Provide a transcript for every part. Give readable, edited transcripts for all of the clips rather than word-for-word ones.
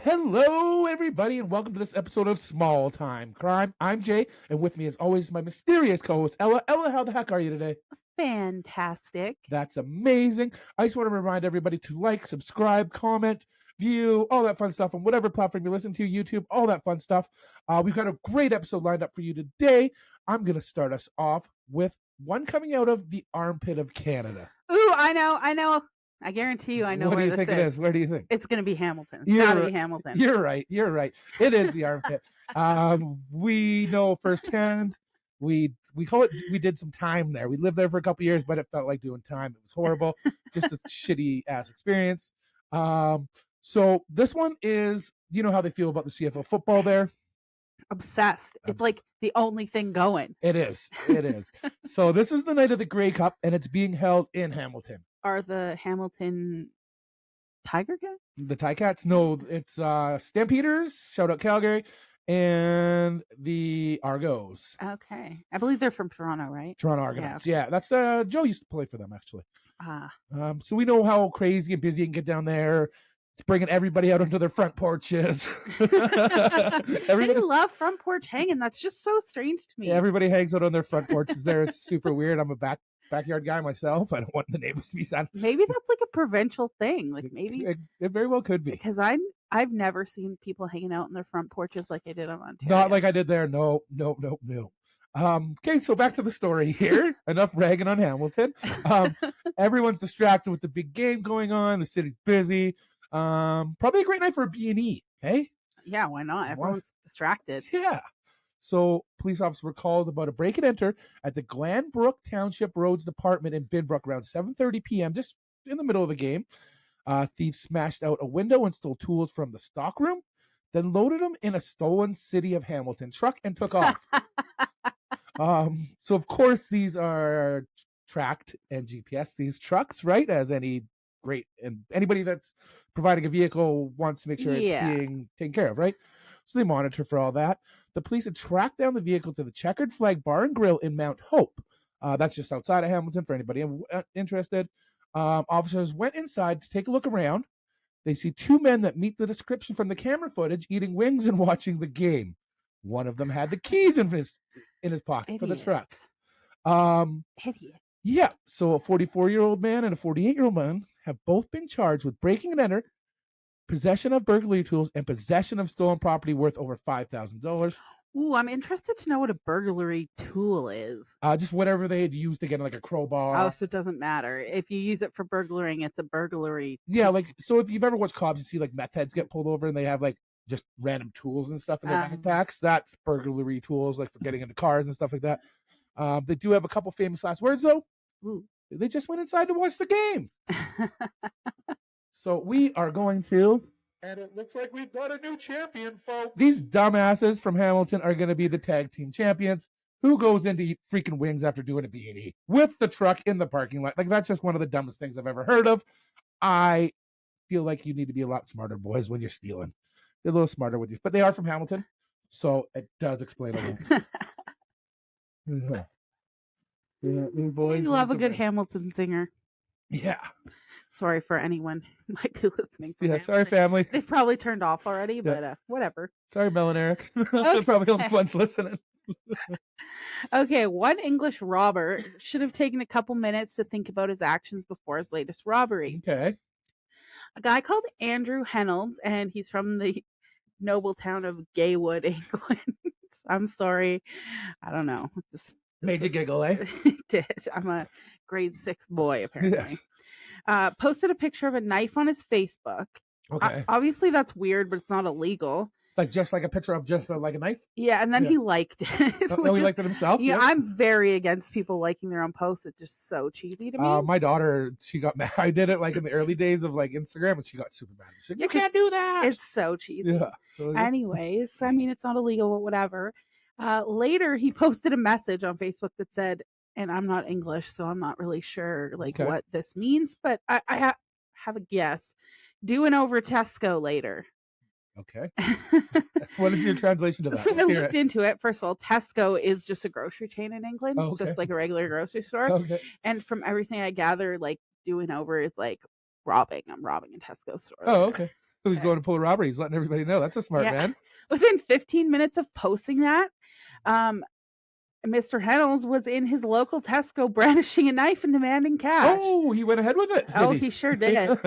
Hello, everybody, and welcome to this episode of Small Time Crime. I'm Jay, and with me, as always, my mysterious co-host, Ella. Ella, how the heck are you today? Fantastic. That's amazing. I just want to remind everybody to like, subscribe, comment, view, all that fun stuff on whatever platform you listen to, YouTube, all that fun stuff. We've got a great episode lined up for you today. I'm going to start us off with one coming out of the armpit of Canada. Ooh, I know. I guarantee you I know What do where you this think is. it is? Where do you think? It's going to be Hamilton. It's got to be Hamilton. You're right. It is the armpit. We know firsthand. We call it. We did some time there. We lived there for a couple years, but it felt like doing time. It was horrible. Just a shitty ass experience. So this one is. You know how they feel about the CFL football there. Obsessed. It's like the only thing going. It is. So this is the night of the Grey Cup, and it's being held in Hamilton. Are the Hamilton Tiger Cats? The Ticats? No, it's Stampeders, shout out Calgary, and the Argos. Okay. I believe they're from Toronto, right? Toronto Argonauts. Yeah, that's Joe used to play for them, actually. So we know how crazy and busy you can get down there. It's bringing everybody out onto their front porches. They love front porch hanging. That's just so strange to me. Yeah, everybody hangs out on their front porches there. It's super weird. I'm a backyard guy myself. I don't want the neighbors to be sad. Maybe that's like a provincial thing. Like maybe it very well could be. Because I've never seen people hanging out in their front porches like I did on Ontario. Not like I did there. No. Okay, so back to the story here. Enough ragging on Hamilton. Everyone's distracted with the big game going on. The city's busy. Probably a great night for a B&E, hey? Yeah, why not? Everyone's distracted. Yeah. So police officers were called about a break and enter at the Glanbrook Township Roads Department in Binbrook around 7:30 p.m., just in the middle of the game. Thieves smashed out a window and stole tools from the stockroom, then loaded them in a stolen City of Hamilton truck and took off. So, of course, these are tracked and GPS, these trucks, right? As anybody that's providing a vehicle wants to make sure it's being taken care of, right? So they monitor for all that. The police had tracked down the vehicle to the Checkered Flag Bar and Grill in Mount Hope. That's just outside of Hamilton for anybody interested. Officers went inside to take a look around. They see two men that meet the description from the camera footage eating wings and watching the game. One of them had the keys in his pocket for the truck. Idiot. Yeah, so a 44-year-old man and a 48-year-old man have both been charged with breaking and enter, possession of burglary tools, and possession of stolen property worth over $5,000. Ooh, I'm interested to know what a burglary tool is. Just whatever they had used to get like a crowbar. Oh, so it doesn't matter. If you use it for burglaring, it's a burglary tool. Yeah, like, so if you've ever watched cops, you see like meth heads get pulled over and they have like just random tools and stuff in their backpacks. That's burglary tools, like for getting into cars and stuff like that. They do have a couple famous last words, though. Ooh. They just went inside to watch the game. So we are going to... And it looks like we've got a new champion, folks. These dumbasses from Hamilton are going to be the tag team champions. Who goes in to eat freaking wings after doing a B&E with the truck in the parking lot? Like, that's just one of the dumbest things I've ever heard of. I feel like you need to be a lot smarter, boys, when you're stealing. They're a little smarter with these. But they are from Hamilton, so it does explain a little. Yeah, these boys. You love a good Hamilton singer. Yeah. Sorry for anyone who might be listening. Yeah, sorry, family. They've probably turned off already, but whatever. Sorry, Mel and Eric. They're probably the only ones listening. Okay, one English robber should have taken a couple minutes to think about his actions before his latest robbery. Okay. A guy called Andrew Reynolds, and he's from the noble town of Gaywood, England. I'm sorry. I don't know. Made you giggle, eh? It did. I'm a grade 6 boy, apparently. Yes. Posted a picture of a knife on his Facebook. Okay. Obviously, that's weird, but it's not illegal. Like just like a picture of just like a knife? Yeah, and then he liked it. He liked it himself? Yeah, I'm very against people liking their own posts. It's just so cheesy to me. My daughter, she got mad. I did it like in the early days of like Instagram, and she got super mad. She said, you can't do that. It's so cheesy. Yeah. Anyways, I mean, it's not illegal, but whatever. Later, he posted a message on Facebook that said, and I'm not English, so I'm not really sure what this means, but I have a guess. Doing over Tesco later. Okay. What is your translation to that? So I looked into it. First of all, Tesco is just a grocery chain in England. Oh, okay. Just like a regular grocery store. Okay. And from everything I gather, like doing over is like robbing. I'm robbing a Tesco store. Oh, okay. He's going to pull a robbery. He's letting everybody know. That's a smart man. Within 15 minutes of posting that, Mr. Hennels was in his local Tesco brandishing a knife and demanding cash. Oh, he went ahead with it. He sure did.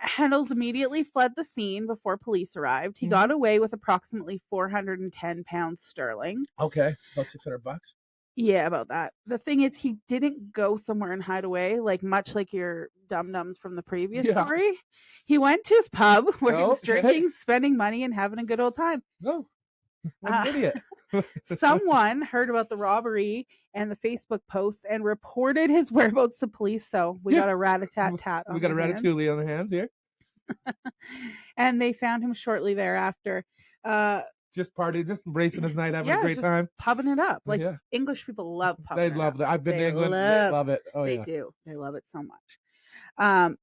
Hennels immediately fled the scene before police arrived. He got away with approximately 410 pounds sterling. Okay, about $600. Yeah, about that. The thing is, he didn't go somewhere and hide away, much like your dum-dums from the previous story. He went to his pub where he was drinking, spending money, and having a good old time. No, what an idiot. Someone heard about the robbery and the Facebook post and reported his whereabouts to police. So we got a rat-a-tat-tat. We got a ratatouille on the hands here. And they found him shortly thereafter. Just partying, just embracing his night, having a great time, pubbing it up. English people love pubbing. They love that. I've been to England. They love it. Oh, they do. They love it so much.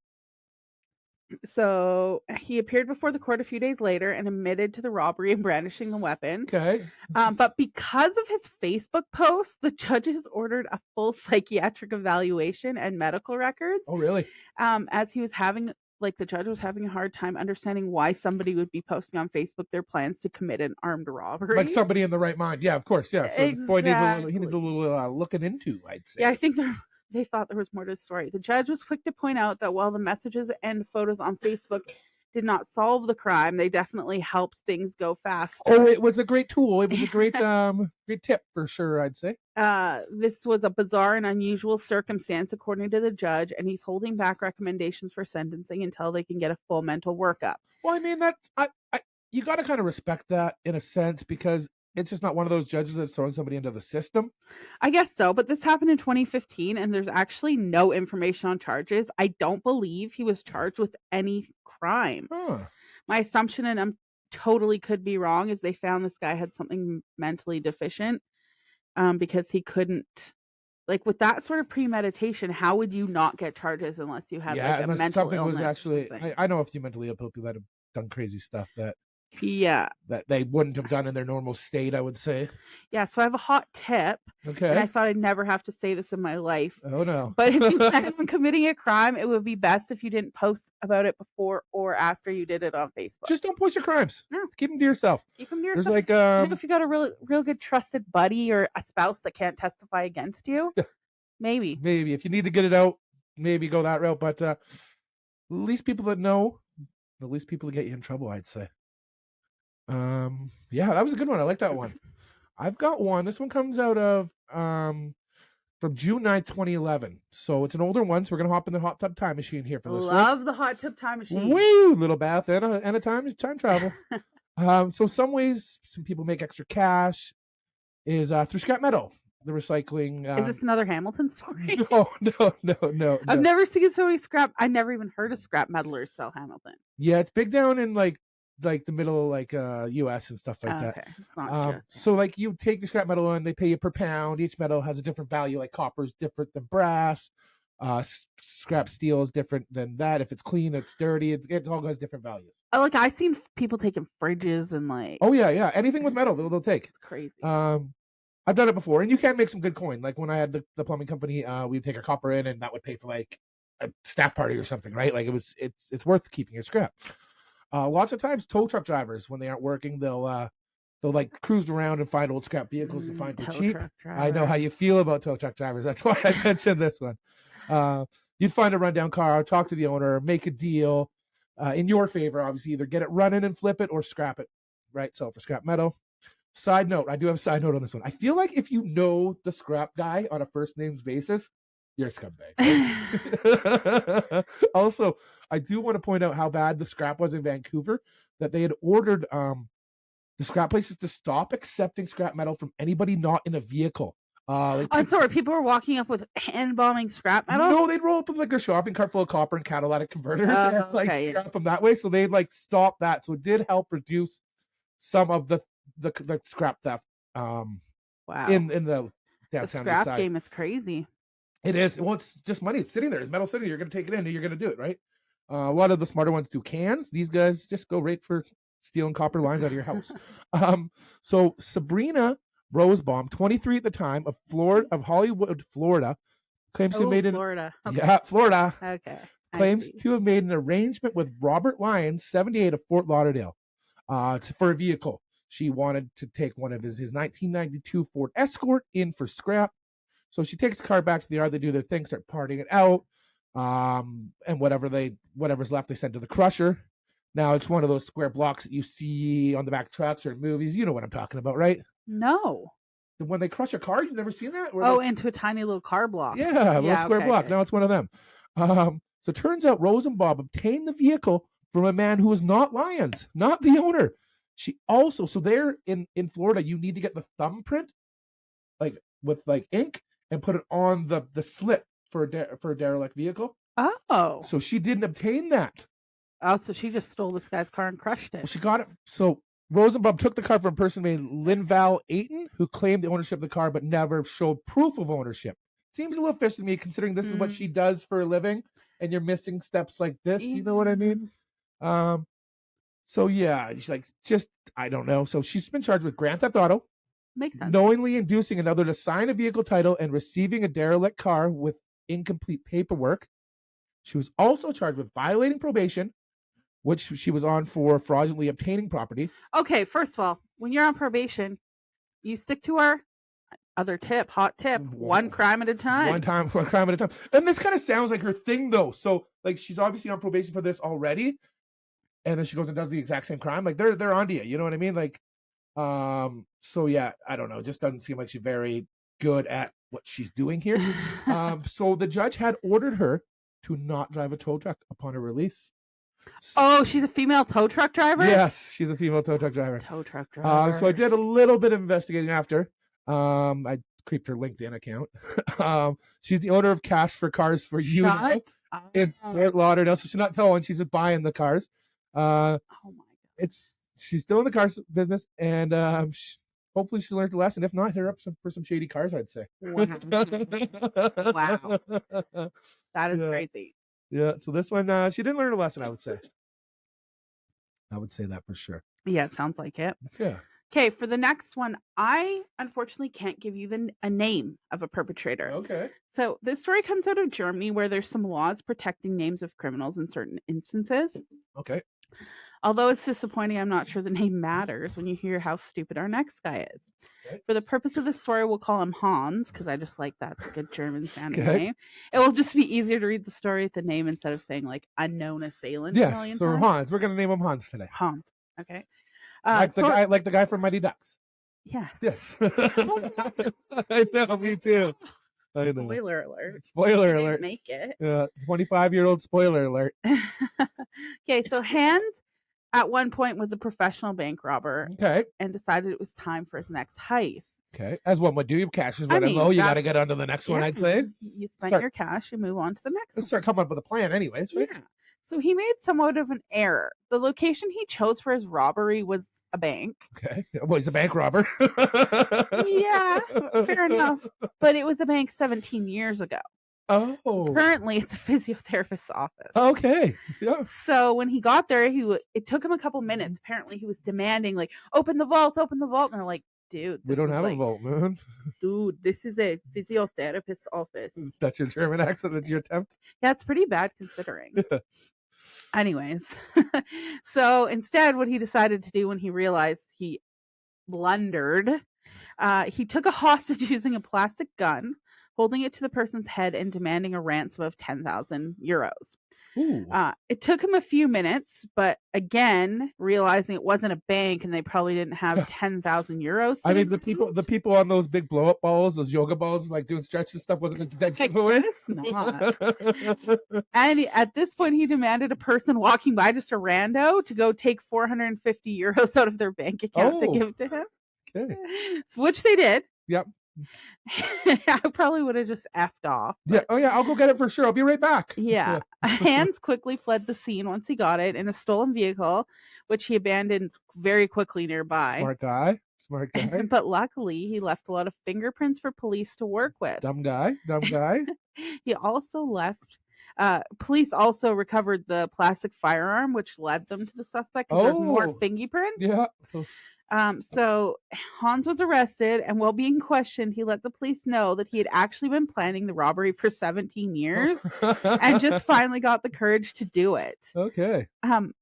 So he appeared before the court a few days later and admitted to the robbery and brandishing the weapon. Okay. But because of his Facebook post, the judges ordered a full psychiatric evaluation and medical records. Oh, really? As he was having, the judge was having a hard time understanding why somebody would be posting on Facebook their plans to commit an armed robbery. Like somebody in the right mind. Yeah, of course. Yeah. So this boy needs a little looking into, I'd say. Yeah, I think they thought there was more to the story. The judge was quick to point out that while the messages and photos on Facebook did not solve the crime, they definitely helped things go faster. Oh, it was a great tool. It was a great great tip for sure, I'd say. This was a bizarre and unusual circumstance, according to the judge, and he's holding back recommendations for sentencing until they can get a full mental workup. Well, I mean, that's you got to kind of respect that in a sense, because it's just not one of those judges that's throwing somebody into the system. I guess so, but this happened in 2015, and there's actually no information on charges. I don't believe he was charged with any crime. My assumption, and I'm totally could be wrong, is they found this guy had something mentally deficient, because he couldn't, with that sort of premeditation, how would you not get charges unless you had a mental illness? Was actually, I know a few mentally ill people that have done crazy stuff that they wouldn't have done in their normal state, I would say. Yeah, so I have a hot tip. Okay. And I thought I'd never have to say this in my life. Oh, no. But if you plan on committing a crime, it would be best if you didn't post about it before or after you did it on Facebook. Just don't post your crimes. No. Keep them to yourself. Keep them to yourself. There's if you got a real good trusted buddy or a spouse that can't testify against you, maybe. Maybe. If you need to get it out, maybe go that route. But the least people that know, the least people that get you in trouble, I'd say. Yeah, that was a good one. I like that one. I've got one. This one comes out of from June 9th, 2011. So it's an older one. So we're gonna hop in the hot tub time machine here for this one. Love the hot tub time machine. Woo! Little bath and a time travel. So some ways some people make extra cash is through scrap metal. The recycling. Is this another Hamilton story? No. I've never seen so many scrap. I never even heard of scrap meddlers sell Hamilton. Yeah, it's big down in like the middle, US and stuff like that. It's not so you take the scrap metal and they pay you per pound. Each metal has a different value. Like copper is different than brass. Scrap steel is different than that. If it's clean, it's dirty. It all has different values. I seen people taking fridges and Oh yeah, anything with metal they'll take. It's crazy. I've done it before, and you can make some good coin. Like when I had the plumbing company, we'd take our copper in, and that would pay for a staff party or something, right? It's worth keeping your scrap. Lots of times, tow truck drivers, when they aren't working, they'll cruise around and find old scrap vehicles to find for cheap. I know how you feel about tow truck drivers. That's why I mentioned this one. You'd find a rundown car, talk to the owner, make a deal in your favor. Obviously, either get it running and flip it or scrap it, right? Sell it for scrap metal. Side note, I do have a side note on this one. I feel like if you know the scrap guy on a first names basis, you're a scumbag. Also, I do want to point out how bad the scrap was in Vancouver, that they had ordered the scrap places to stop accepting scrap metal from anybody not in a vehicle. Sorry, people were walking up with hand bombing scrap metal? No, they'd roll up with a shopping cart full of copper and catalytic converters and scrap them that way. So they'd stop that. So it did help reduce some of the scrap theft. Wow. In the downtown scrap side. Game is crazy. It is. Well, it's just money. It's sitting there. It's metal sitting there. You're going to take it in and you're going to do it, right? A lot of the smarter ones do cans. These guys just go right for stealing copper lines out of your house. So Sabrina Rosebaum, 23 at the time, of Hollywood, Florida, claims to have made Florida. Okay. Yeah, Florida. Okay. claims to have made an arrangement with Robert Lyons, 78 of Fort Lauderdale, for a vehicle. She wanted to take one of his 1992 Ford Escort in for scrap. So she takes the car back to the yard. They do their thing, start partying it out, and whatever's left, they send to the crusher. Now it's one of those square blocks that you see on the back trucks or movies. You know what I'm talking about, right? No. When they crush a car, you've never seen that? Into a tiny little car block. Yeah, a little square block. Okay. Now it's one of them. So it turns out Rose and Bob obtained the vehicle from a man who was not Lyons, not the owner. She also, so there in Florida, you need to get the thumbprint, like with like ink, and put it on the slip for a derelict vehicle. Oh. So she didn't obtain that. Oh, so she just stole this guy's car and crushed it. Well, she got it. So Rosenbaum took the car from a person named Linval Ayton, who claimed the ownership of the car but never showed proof of ownership. Seems a little fishy to me, considering this is what she does for a living, and you're missing steps like this. You know what I mean? So yeah, she's like, I don't know. So she's been charged with grand theft auto. Makes sense. Knowingly inducing another to sign a vehicle title and receiving a derelict car with incomplete paperwork. She was also charged with violating probation, which she was on for fraudulently obtaining property. Okay, first of all, when you're on probation, you stick to our hot tip, one crime at a time. One crime at a time. And this kind of sounds like her thing, though. So, like, she's obviously on probation for this already, and then she goes and does the exact same crime. Like, they're onto you. You know what I mean? Like, so yeah, I don't know. It just doesn't seem like she's very good at what she's doing here. So the judge had ordered her to not drive a tow truck upon her release. Oh, she's a female tow truck driver? Yes, she's a female tow truck driver. Tow truck driver. So I did a little bit of investigating after. I creeped her LinkedIn account. She's the owner of Cash for Cars for You in Fort Lauderdale. So she's not towing; she's just buying the cars. Oh my God! She's still in the car business, and hopefully she learned the lesson. If not, hit her up for some shady cars. I'd say. Wow, that is crazy. Yeah, so this one, she didn't learn a lesson, I would say. I would say that for sure. Yeah, it sounds like it. Yeah. Okay, for the next one, I unfortunately can't give you a name of a perpetrator. Okay. So this story comes out of Germany, where there's some laws protecting names of criminals in certain instances. Okay. Although it's disappointing, I'm not sure the name matters when you hear how stupid our next guy is. Okay. For the purpose of the story, we'll call him Hans, because I just like that's a good German sounding name. It will just be easier to read the story with the name instead of saying like unknown assailant. Yes, so Hans. We're going to name him Hans today. Hans. Okay. Like the guy from Mighty Ducks. Yes. Yes. I know, me too. I know. Spoiler alert. Spoiler alert. Make it. 25-year-old spoiler alert. Okay, so Hans at one point was a professional bank robber. Okay. And decided it was time for his next heist. Okay. As one would do. Your cash is running low. You got to get on to the next one, I'd say. You spend your cash, you move on to the next one. Start coming up with a plan anyways, right? Yeah. So he made somewhat of an error. The location he chose for his robbery was a bank. Okay. Well, he's a bank robber. Yeah, fair enough. But it was a bank 17 years ago. Oh. Currently, it's a physiotherapist's office. Okay. Yeah. So when he got there, it took him a couple minutes. Apparently, he was demanding, like, open the vault. And they're like, dude, we don't have a vault, man. Dude, this is a physiotherapist's office. That's your German accent? That's your attempt? Yeah, it's pretty bad considering. Anyways, so instead, what he decided to do when he realized he blundered, he took a hostage using a plastic gun, holding it to the person's head and demanding a ransom of 10,000 euros. It took him a few minutes, but again, realizing it wasn't a bank and they probably didn't have 10,000 euros. I mean, the people on those big blow up balls, those yoga balls, like doing stretches stuff, wasn't that giveaway? It's not. And at this point, he demanded a person walking by, just a rando, to go take 450 euros out of their bank account to give to him. Okay. Which they did. Yep. I probably would have just effed off. But... Yeah. Oh yeah, I'll go get it for sure. I'll be right back. Yeah. Hans quickly fled the scene once he got it in a stolen vehicle, which he abandoned very quickly nearby. Smart guy. But luckily, he left a lot of fingerprints for police to work with. Dumb guy. He also left. Police also recovered the plastic firearm, which led them to the suspect. There's more fingerprints. Yeah. So Hans was arrested, and while being questioned, he let the police know that he had actually been planning the robbery for 17 years and just finally got the courage to do it. Okay.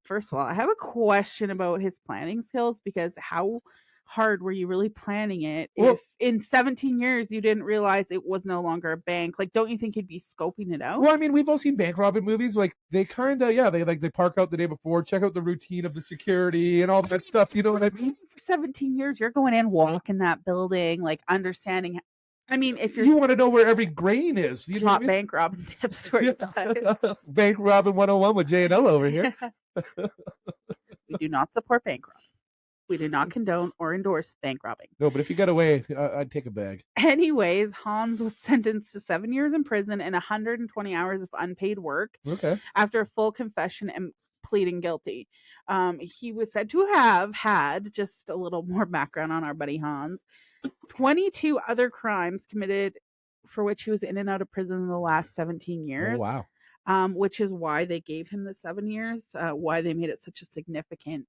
First of all, I have a question about his planning skills, because how hard were you really planning it if in 17 years you didn't realize it was no longer a bank? Like, don't you think he'd be scoping it out? Well, I mean, we've all seen bank robbing movies. Like, they kind of, they park out the day before, check out the routine of the security and all that stuff. You know what I mean? For 17 years, you're going in, walking that building, like understanding. I mean, if you want to know where every grain is, you know what I mean? Bank robbing tips for you guys. Bank robbing 101 with J&L over here. We do not support bank robbing. We do not condone or endorse bank robbing. No, but if you got away, I'd take a bag. Anyways, Hans was sentenced to 7 years in prison and 120 hours of unpaid work. Okay. After a full confession and pleading guilty. He was said to have had, just a little more background on our buddy Hans, 22 other crimes committed for which he was in and out of prison in the last 17 years. Oh, wow. Which is why they gave him the 7 years, why they made it such a significant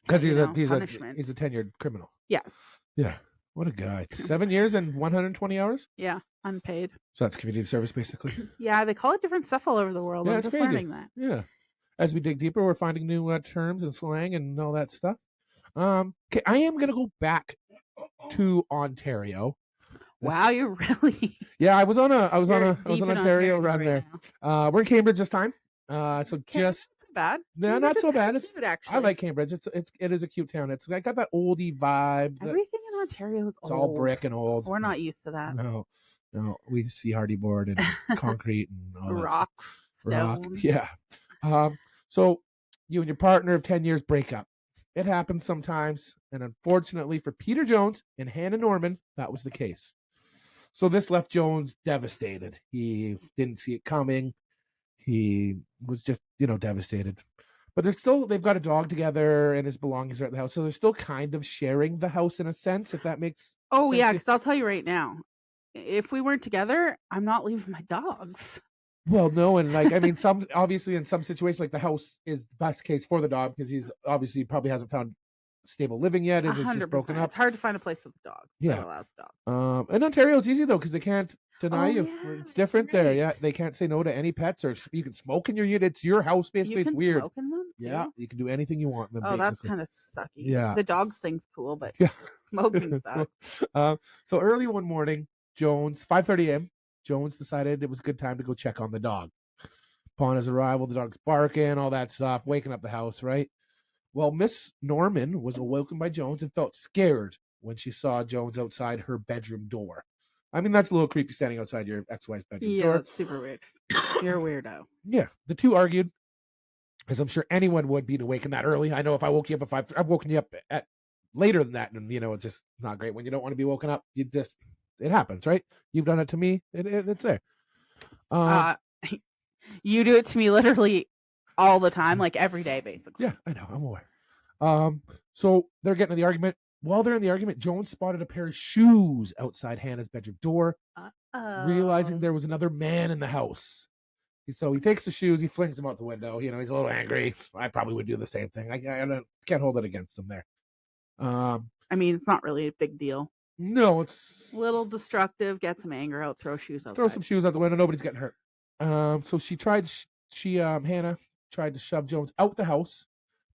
because he's a punishment. He's a tenured criminal. Yes. Yeah. What a guy. 7 years and 120 hours? Yeah, unpaid. So that's community service, basically. Yeah, they call it different stuff all over the world. Yeah, I'm just crazy. learning that. Yeah. As we dig deeper, we're finding new terms and slang and all that stuff. Okay, I am going to go back to Ontario. Wow, you're really... Yeah, I was on Ontario run there. We're in Cambridge this time. So just... bad. No, not so bad. It's actually. I like Cambridge. It is a cute town. It's got that oldie vibe. Everything in Ontario is old. It's all brick and old. We're not used to that. No. We see hardy board and concrete and all rock, that stone. Yeah. So you and your partner of 10 years break up. It happens sometimes, and unfortunately for Peter Jones and Hannah Norman, that was the case. So this left Jones devastated. He didn't see it coming. He was just, devastated. But they've got a dog together and his belongings are at the house. So they're still kind of sharing the house in a sense, if that makes sense. Oh, yeah, because I'll tell you right now, if we weren't together, I'm not leaving my dogs. Well, no, and obviously in some situations, like the house is the best case for the dog because he's obviously probably hasn't found stable living yet. It's just broken up. It's hard to find a place with a dog. Yeah. That allows a dog. In Ontario, it's easy though because they can't deny you. Yeah, it's different there. Yeah, they can't say no to any pets, or you can smoke in your unit. It's your house, basically. It's weird. Smoke in them too? Yeah, you can do anything you want in them. Oh, that's kind of sucky. Yeah, the dog's thing's cool, but smoking sucks. So early one morning, 5:30 a.m. Jones decided it was a good time to go check on the dog. Upon his arrival, the dog's barking, all that stuff, waking up the house, right? Well, Miss Norman was awoken by Jones and felt scared when she saw Jones outside her bedroom door. I mean, that's a little creepy standing outside your ex-wife's bedroom door. Yeah, that's super weird. You're a weirdo. Yeah, the two argued, as I'm sure anyone would being awakened that early. I know if I woke you up at 5, I've woken you up at later than that, and it's just not great when you don't want to be woken up. It happens, right? You've done it to me. It's there. You do it to me literally all the time, like every day, basically. Yeah, I know. I'm aware. So they're getting in the argument. While they're in the argument, Jones spotted a pair of shoes outside Hannah's bedroom door, realizing there was another man in the house. So he takes the shoes, he flings them out the window. He's a little angry. I probably would do the same thing. I can't hold it against him there. I mean, it's not really a big deal. No, it's a little destructive. Get some anger out. Throw shoes out. Throw some shoes out the window. Nobody's getting hurt. So Hannah tried to shove Jones out the house,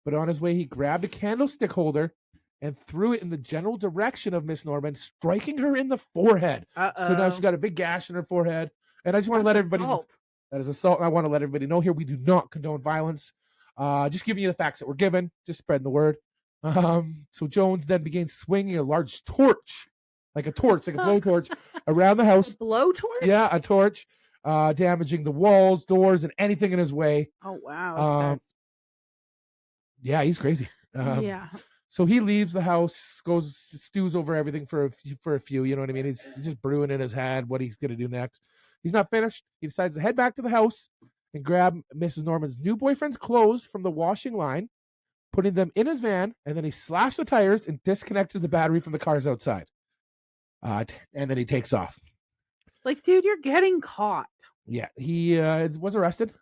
but on his way he grabbed a candlestick holder and threw it in the general direction of Miss Norman, striking her in the forehead. So now she's got a big gash in her forehead. And I just want to let everybody know that is assault. And I want to let everybody know here we do not condone violence. Just giving you the facts that were given, just spreading the word. So Jones then began swinging a large torch, like a blowtorch, around the house. A blowtorch? Yeah, a torch. Damaging the walls, doors, and anything in his way. Oh wow! Yeah, he's crazy. Yeah. So he leaves the house, stews over everything for a few. You know what I mean? He's just brewing in his head what he's gonna do next. He's not finished. He decides to head back to the house and grab Mrs. Norman's new boyfriend's clothes from the washing line, putting them in his van, and then he slashed the tires and disconnected the battery from the cars outside. And then he takes off. Like, dude, you're getting caught. Yeah, he was arrested.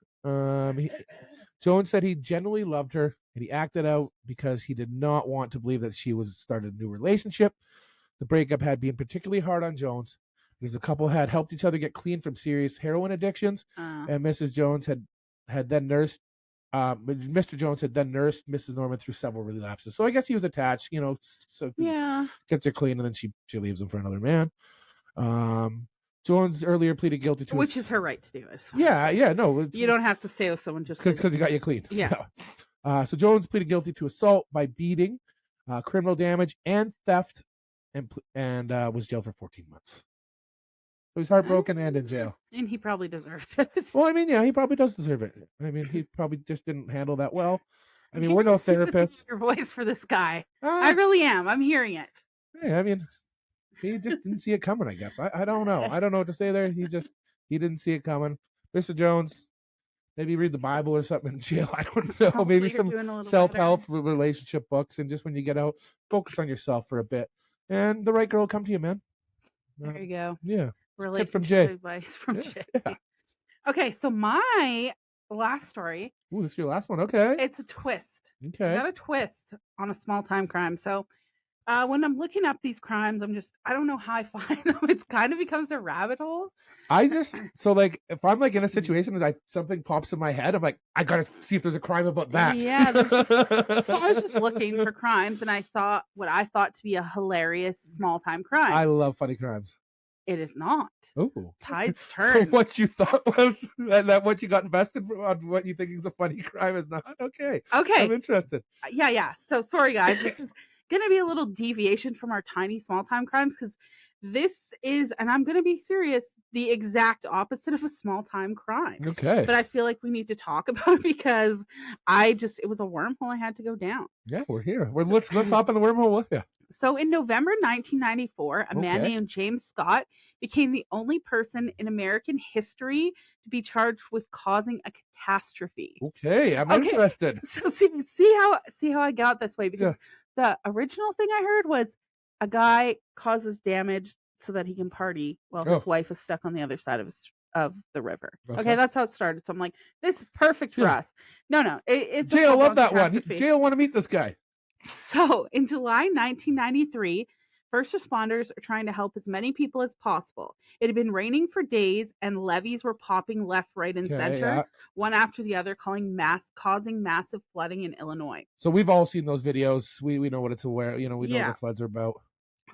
Jones said he genuinely loved her, and he acted out because he did not want to believe that she was started a new relationship. The breakup had been particularly hard on Jones, because the couple had helped each other get clean from serious heroin addictions, and Mrs. Jones had then nursed. Mr. Jones had then nursed Mrs. Norman through several relapses. So I guess he was attached, so gets her clean, and then she leaves him for another man. Jones earlier pleaded guilty to which is her right to do it. No. You don't have to stay with someone just because he got you clean. Yeah. So Jones pleaded guilty to assault by beating, criminal damage, and theft, and was jailed for 14 months. So he's heartbroken and in jail. And he probably deserves it. Well, I mean, yeah, he probably does deserve it. I mean, he probably just didn't handle that well. I mean, we're no therapists. Your voice for this guy. I really am. I'm hearing it. Yeah, I mean, he just didn't see it coming, I guess. I don't know. I don't know what to say there. He didn't see it coming. Mr. Jones, maybe read the Bible or something in jail. I don't know. Hopefully maybe some self-help relationship books, and just when you get out, focus on yourself for a bit. And the right girl will come to you, man. There you go. Yeah. Relationship from Jay. Advice from Jay. Yeah. Okay, so my last story. Ooh, this is your last one. Okay. It's a twist. Okay. I got a twist on a small time crime. So when I'm looking up these crimes, I don't know how I find them. It kind of becomes a rabbit hole. If I'm like in a situation and something pops in my head, I'm like, I gotta see if there's a crime about that. Yeah. So I was just looking for crimes, and I saw what I thought to be a hilarious small time crime. I love funny crimes. It is not. Oh, tides turn. So what you thought was that what you got invested on, what you think is a funny crime is not okay. I'm interested. Yeah. So sorry, guys. This is gonna be a little deviation from our tiny small time crimes, because this is, and I'm gonna be serious, the exact opposite of a small time crime. Okay. But I feel like we need to talk about it because it was a wormhole I had to go down. Yeah, we're here. Let's hop in the wormhole with you. So in November 1994, a man named James Scott became the only person in American history to be charged with causing a catastrophe. Okay, I'm interested. So see how I got this way, because the original thing I heard was a guy causes damage so that he can party while his wife is stuck on the other side of the river. Okay, that's how it started. So I'm like, this is perfect for us. No, it's Jay, I love that one. Jay, I want to meet this guy. So in July 1993, first responders are trying to help as many people as possible. It had been raining for days, and levees were popping left, right, and center, one after the other, causing massive flooding in Illinois. So we've all seen those videos. We know what it's aware. We know what the floods are about.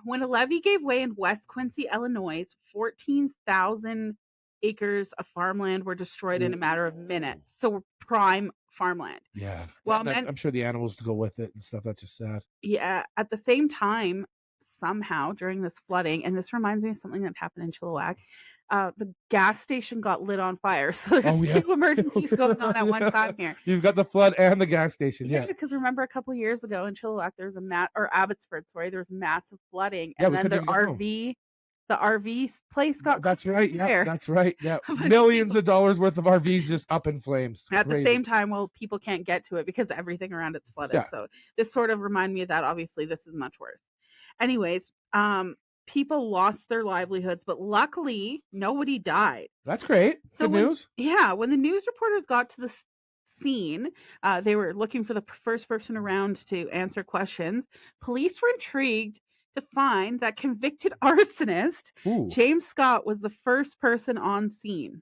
When a levee gave way in West Quincy, Illinois, 14,000 acres of farmland were destroyed in a matter of minutes. So prime farmland. Yeah. Well, I'm sure the animals to go with it and stuff. That's just sad. Yeah. At the same time, somehow during this flooding, and this reminds me of something that happened in Chilliwack, the gas station got lit on fire. So there's two emergencies going on at one time here. You've got the flood and the gas station. Yeah. Because remember a couple years ago in Chilliwack, there was Abbotsford, there was massive flooding, and then the RV place got That's right. Yeah, that's right. Yeah. Millions of dollars worth of RVs just up in flames. At the same time, people can't get to it because everything around it's flooded. Yeah. So this sort of reminded me of that. Obviously, this is much worse. Anyways, people lost their livelihoods, but luckily nobody died. That's great. Good news. Yeah. When the news reporters got to the scene, they were looking for the first person around to answer questions. Police were intrigued to find that convicted arsonist James Scott was the first person on scene.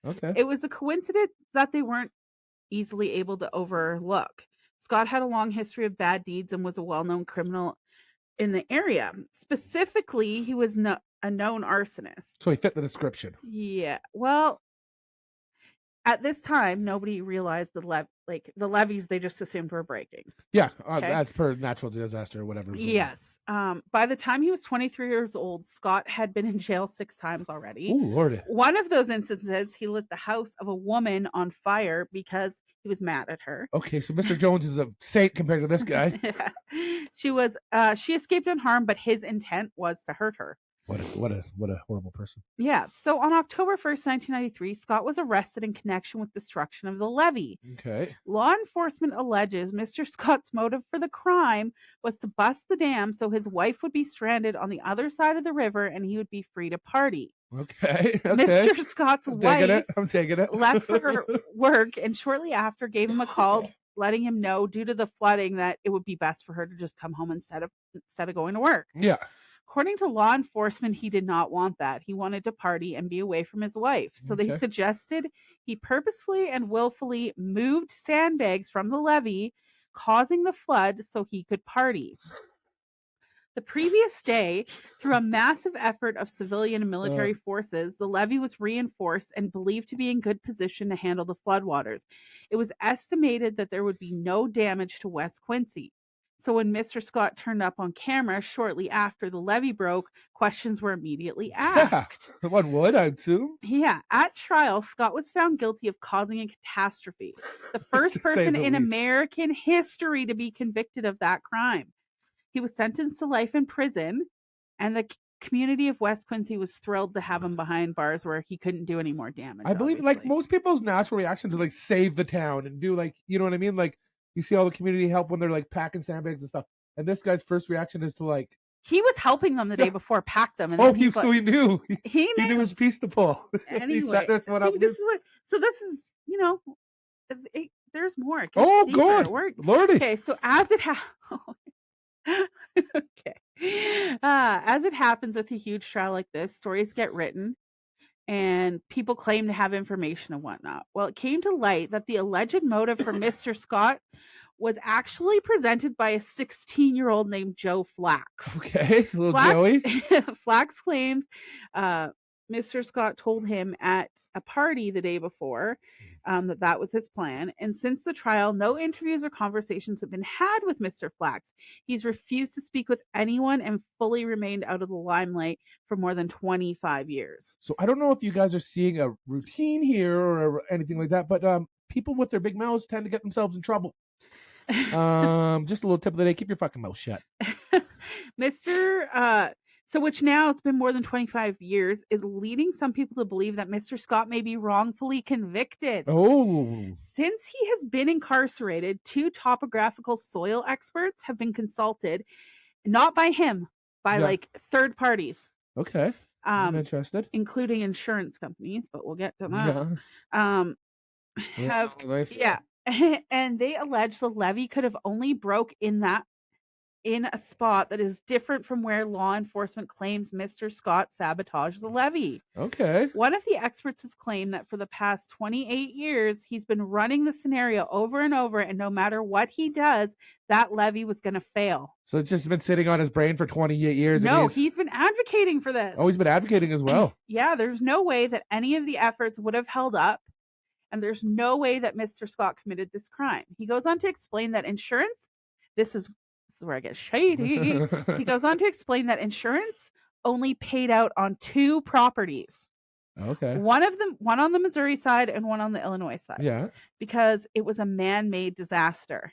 Okay. It was a coincidence that they weren't easily able to overlook. Scott had a long history of bad deeds and was a well-known criminal in the area. Specifically, he was a known arsonist. So he fit the description. Yeah. Well, at this time, nobody realized the levees they just assumed were breaking. Yeah, as per natural disaster or whatever. Yes. By the time he was 23 years old, Scott had been in jail 6 times already. Ooh, Lord. One of those instances, he lit the house of a woman on fire because he was mad at her. Okay, so Mr. Jones is a saint compared to this guy. Yeah. She escaped unharmed, but his intent was to hurt her. What a horrible person. Yeah. So on October 1st, 1993, Scott was arrested in connection with destruction of the levee. Okay. Law enforcement alleges Mr. Scott's motive for the crime was to bust the dam so his wife would be stranded on the other side of the river and he would be free to party. Okay. Mr. Scott's wife I'm taking it. left for work and shortly after gave him a call letting him know due to the flooding that it would be best for her to just come home instead of going to work. Yeah. According to law enforcement, he did not want that. He wanted to party and be away from his wife. So they suggested he purposefully and willfully moved sandbags from the levee, causing the flood so he could party. The previous day, through a massive effort of civilian and military forces, the levee was reinforced and believed to be in good position to handle the floodwaters. It was estimated that there would be no damage to West Quincy. So when Mr. Scott turned up on camera shortly after the levee broke, questions were immediately asked. Yeah, one would, I assume. Yeah. At trial, Scott was found guilty of causing a catastrophe. The first person in American history to be convicted of that crime. He was sentenced to life in prison, and the community of West Quincy was thrilled to have him behind bars where he couldn't do any more damage. I believe, like, most people's natural reaction to, like, save the town and do, like, you know what I mean? Like, you see all the community help when they're, like, packing sandbags and stuff. And this guy's first reaction is to, like... He was helping them the day before, pack them. And he knew. He knew his piece to pull. Anyway, he set this one up. This is, you know, there's more. Oh, God. Lordy. Okay, so as it okay. As it happens with a huge trial like this, stories get written and people claim to have information and whatnot. Well, it came to light that the alleged motive for Mr. Scott was actually presented by a 16-year-old named Joe Flax. Okay, little Joey. Flax claims Mr. Scott told him at a party the day before that was his plan. And since the trial, no interviews or conversations have been had with Mr. Flax. He's refused to speak with anyone and fully remained out of the limelight for more than 25 years. So I don't know if you guys are seeing a routine here or anything like that, but people with their big mouths tend to get themselves in trouble. Just a little tip of the day: keep your fucking mouth shut. Which now it's been more than 25 years, is leading some people to believe that Mr. Scott may be wrongfully convicted. Oh. Since he has been incarcerated, 2 topographical soil experts have been consulted, not by him, by like third parties. Okay. I'm interested. Including insurance companies, but we'll get to that. Yeah. And they allege the levee could have only broke in a spot that is different from where law enforcement claims Mr. Scott sabotaged the levee. Okay. One of the experts has claimed that for the past 28 years, he's been running the scenario over and over, and no matter what he does, that levee was going to fail. So it's just been sitting on his brain for 28 years. No, he's been advocating for this. Oh, he's been advocating as well. Yeah, there's no way that any of the efforts would have held up, and there's no way that Mr. Scott committed this crime. He goes on to explain that insurance, this is where I get shady. He goes on to explain that insurance only paid out on 2 properties. Okay. One on the Missouri side and one on the Illinois side. Yeah. Because it was a man-made disaster.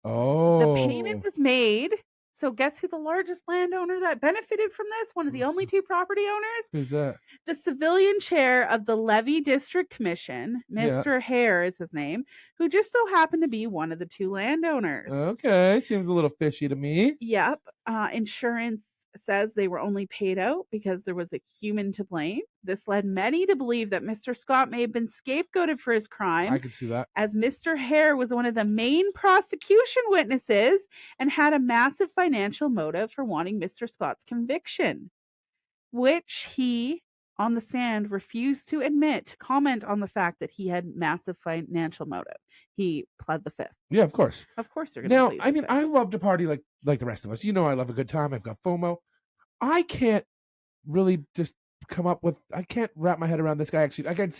Oh. The payment was made. So guess who the largest landowner that benefited from this? One of the only 2 property owners? Who's that? The civilian chair of the Levee District Commission, Mr. Hare is his name, who just so happened to be one of the 2 landowners. Okay, seems a little fishy to me. Yep. Insurance says they were only paid out because there was a human to blame. This led many to believe that Mr. Scott may have been scapegoated for his crime. I could see that. As Mr. Hare was one of the main prosecution witnesses and had a massive financial motive for wanting Mr. Scott's conviction, which he, on the stand, refused to admit to comment on the fact that he had massive financial motive. He pled the 5th. Yeah, of course. Of course they're going to Now, I mean, I love to party like the rest of us. You know I love a good time. I've got FOMO. I can't really just I can't wrap my head around this guy actually. I can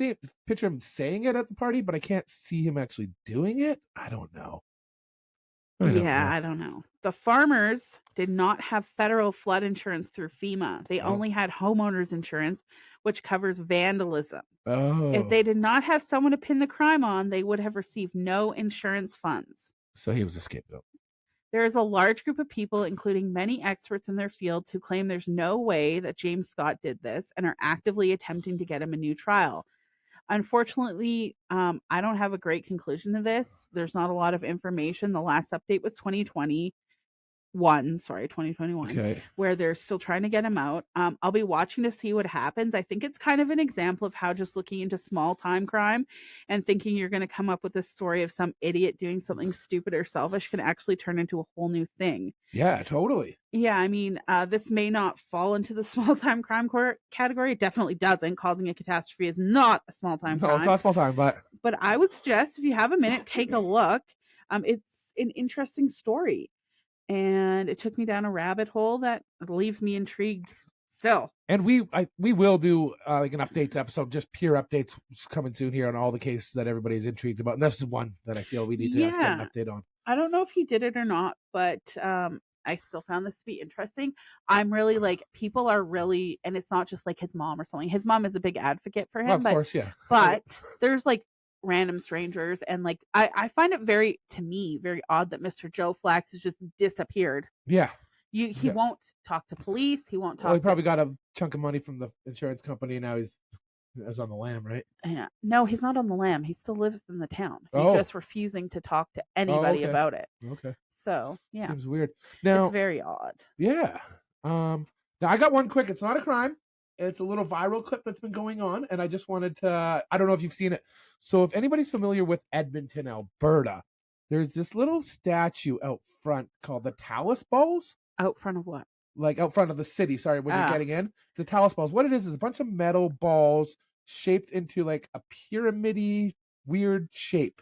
picture him saying it at the party, but I can't see him actually doing it. I don't know. I don't know. The farmers did not have federal flood insurance through FEMA. They only had homeowners insurance, which covers vandalism. Oh. If they did not have someone to pin the crime on, they would have received no insurance funds. So he was a scapegoat. There is a large group of people, including many experts in their fields, who claim there's no way that James Scott did this and are actively attempting to get him a new trial. Unfortunately, I don't have a great conclusion to this. There's not a lot of information. The last update was 2020. 2021, okay, where they're still trying to get him out. I'll be watching to see what happens. I think it's kind of an example of how just looking into small time crime and thinking you're going to come up with a story of some idiot doing something stupid or selfish can actually turn into a whole new thing. yeah, totally. Yeah, I mean, this may not fall into the small time crime category. It definitely doesn't. Causing a catastrophe is not a small time No, it's crime. not small time, but I would suggest if you have a minute, take a look. It's an interesting story, and it took me down a rabbit hole that leaves me intrigued still. And we will do like an updates episode, just pure updates coming soon here on all the cases that everybody's intrigued about. And this is one that I feel we need to get an update on. I don't know if he did it or not, but I still found this to be interesting. I'm really like, people are really, and it's not just like his mom or something. His mom is a big advocate for him. Well, of course, yeah. But there's like random strangers, and like I find it very odd that Mr. Joe Flax has just disappeared. Yeah. He won't talk to police. He won't talk. Well, he probably got a chunk of money from the insurance company, and now he's on the lam, right? Yeah. No, he's not on the lam. He still lives in the town. He's just refusing to talk to anybody about it. Okay. So yeah, seems weird. Now it's very odd. Yeah. Now I got one quick. It's not a crime. It's a little viral clip that's been going on, and I just wanted to. I don't know if you've seen it. So if anybody's familiar with Edmonton, Alberta, there's this little statue out front called the Talus Balls. Out front of what? Like out front of the city. Sorry, when you're getting in, the Talus Balls. What it is a bunch of metal balls shaped into like a pyramid-y weird shape.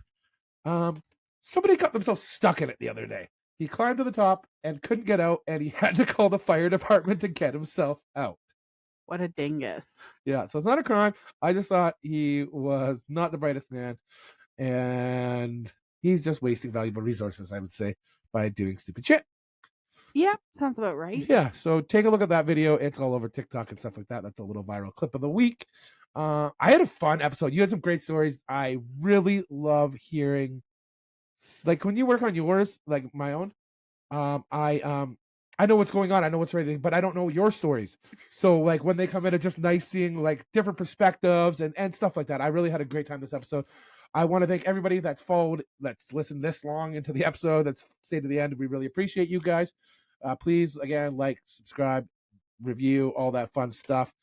Somebody got themselves stuck in it the other day. He climbed to the top and couldn't get out, and he had to call the fire department to get himself out. What a dingus. Yeah, so it's not a crime. I just thought he was not the brightest man, and he's just wasting valuable resources, I would say, by doing stupid shit. Yeah, sounds about right. Yeah, so take a look at that video. It's all over TikTok and stuff like that. That's a little viral clip of the week. I had a fun episode. You had some great stories. I really love hearing, like when you work on yours, like my own. I know what's going on. I know what's ready, but I don't know your stories. So like when they come in, it's just nice seeing like different perspectives and stuff like that. I really had a great time this episode. I want to thank everybody that's listened this long into the episode, that's stayed to the end. We really appreciate you guys. Please, again, like, subscribe, review, all that fun stuff.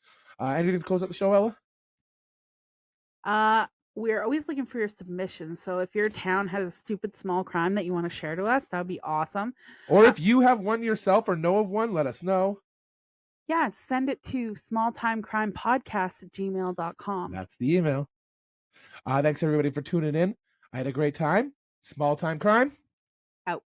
Anything to close out the show, Ella? We're always looking for your submissions. So if your town has a stupid small crime that you want to share to us, that would be awesome. Or if you have one yourself or know of one, let us know. Yeah, send it to smalltimecrimepodcast@gmail.com. That's the email. Thanks everybody for tuning in. I had a great time. Small time crime. Out.